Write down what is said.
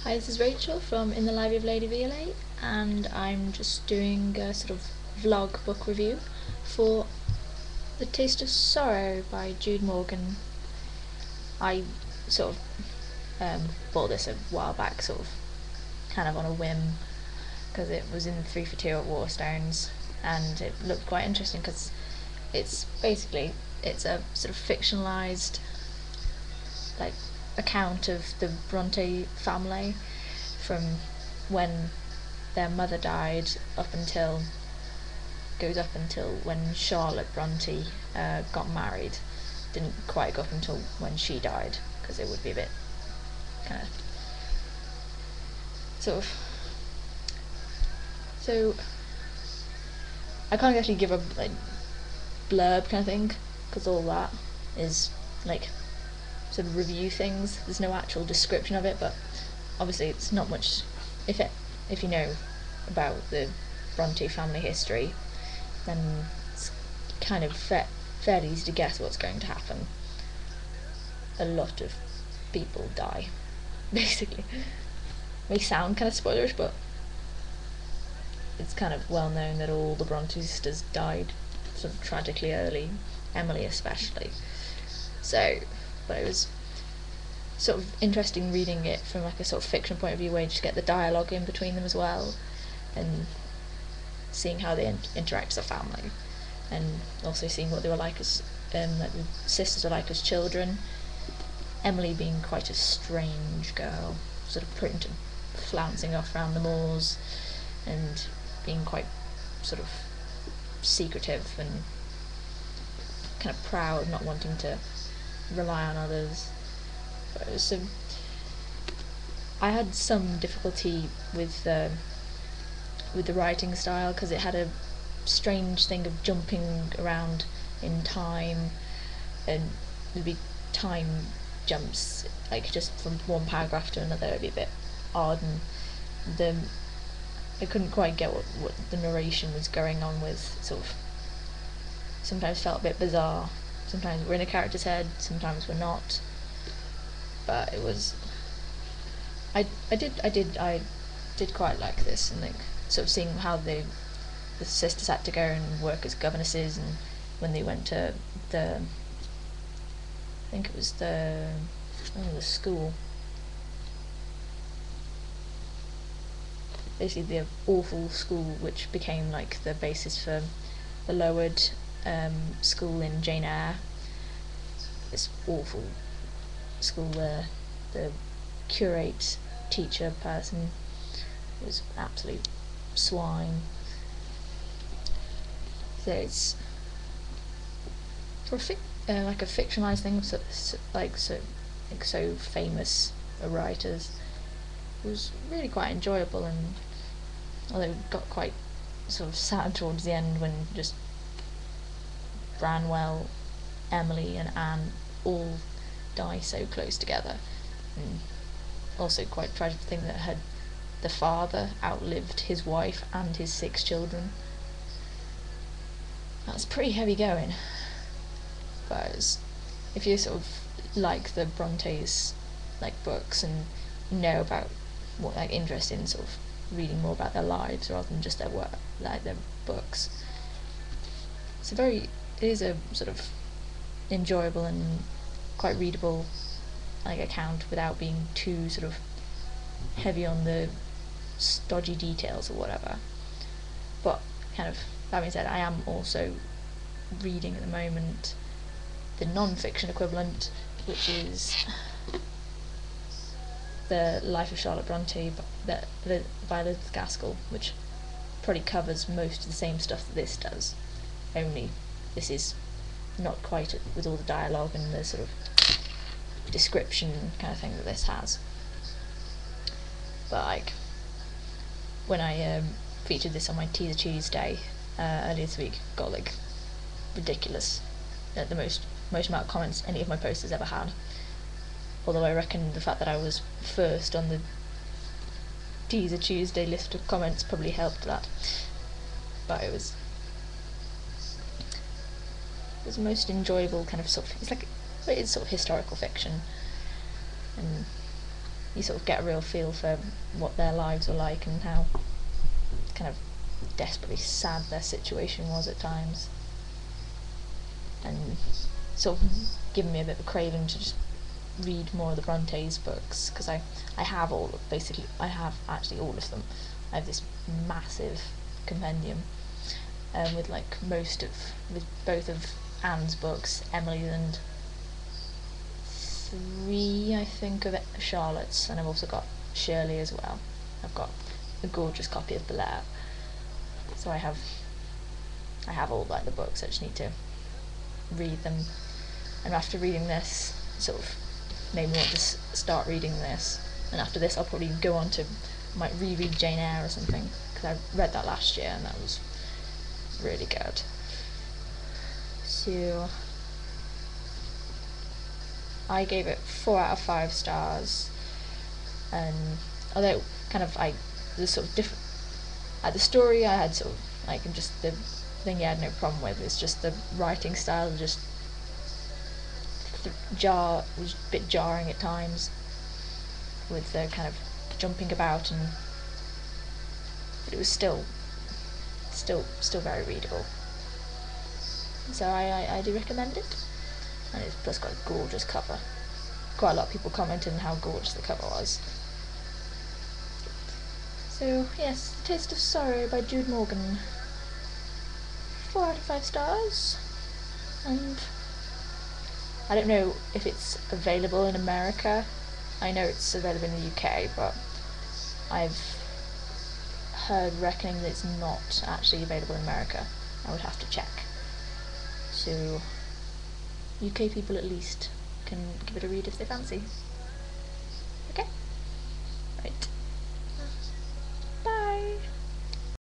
Hi, this is Rachel from In the Library of Lady Violette, and I'm just doing a sort of vlog book review for The Taste of Sorrow by Jude Morgan. I sort of bought this a while back, sort of kind of on a whim, because it was in 3 for 2 at Waterstones, and it looked quite interesting because it's a sort of fictionalized like account of the Bronte family from when their mother died goes up until when Charlotte Bronte got married. Didn't quite go up until when she died, because it would be a bit kind of sort of. So I can't actually give a blurb kind of thing, because all that is like sort of review things. There's no actual description of it, but obviously it's not much. If you know about the Bronte family history, then it's kind of fairly easy to guess what's going to happen. A lot of people die, basically. May sound kind of spoilerish, but it's kind of well known that all the Bronte sisters died sort of tragically early, Emily especially. So, but it was sort of interesting reading it from like a sort of fiction point of view, where you just get the dialogue in between them as well, and seeing how they interact as a family, and also seeing what they were like as like the sisters were like as children. Emily being quite a strange girl, sort of print and flouncing off around the moors, and being quite sort of secretive and kind of proud, not wanting to rely on others. So I had some difficulty with the writing style, because it had a strange thing of jumping around in time, and there'd be time jumps, like just from one paragraph to another. It'd be a bit odd, and I couldn't quite get what the narration was going on with. Sort of sometimes felt a bit bizarre. Sometimes we're in a character's head, sometimes we're not. But it was, I did quite like this, and like sort of seeing how the sisters had to go and work as governesses, and when they went to the, I think it was the school, basically the awful school which became like the basis for the lowered school in Jane Eyre. This awful school where the curate teacher person was absolute swine. So it's for like a fictionalized thing, so famous writers. It was really quite enjoyable, and although it got quite sort of sad towards the end when just Branwell, Emily and Anne all die so close together, and also quite tragic thing that the father outlived his wife and his 6 children. That's pretty heavy going. But if you sort of like the Brontes like books, and know about what like interest in sort of reading more about their lives rather than just their work, like their books, it is a sort of enjoyable and quite readable like account, without being too sort of heavy on the stodgy details or whatever. But kind of that being said, I am also reading at the moment the non-fiction equivalent, which is The Life of Charlotte Bronte by Elizabeth Gaskell, which probably covers most of the same stuff that this does, only this is not quite with all the dialogue and the sort of description kind of thing that this has. But like when I featured this on my Teaser Tuesday earlier this week, got like ridiculous, the most amount of comments any of my posts has ever had. Although I reckon the fact that I was first on the Teaser Tuesday list of comments probably helped that. But it was the most enjoyable kind of it's sort of historical fiction, and you sort of get a real feel for what their lives were like and how kind of desperately sad their situation was at times, and sort of given me a bit of a craving to just read more of the Brontes books, because I have I have actually all of them. I have this massive compendium with both of Anne's books, Emily's, and 3 I think of Charlotte's, and I've also got Shirley as well. I've got a gorgeous copy of Blair, so I have all like the books. I just need to read them, and after reading this, sort of made me want to start reading this. And after this, I'll probably go on to might reread Jane Eyre or something, because I read that last year and that was really good. So I gave it 4 out of 5 stars, and although kind of the sort of different the story I had sort of like just the thing I had no problem with is just the writing style just was a bit jarring at times with the kind of jumping about, but it was still very readable. So I do recommend it, and it's plus got a gorgeous cover. Quite a lot of people commented on how gorgeous the cover was. So yes, The Taste of Sorrow by Jude Morgan. 4 out of 5 stars, and I don't know if it's available in America. I know it's available in the UK, but I've heard reckoning that it's not actually available in America. I would have to check. So UK people at least can give it a read if they fancy.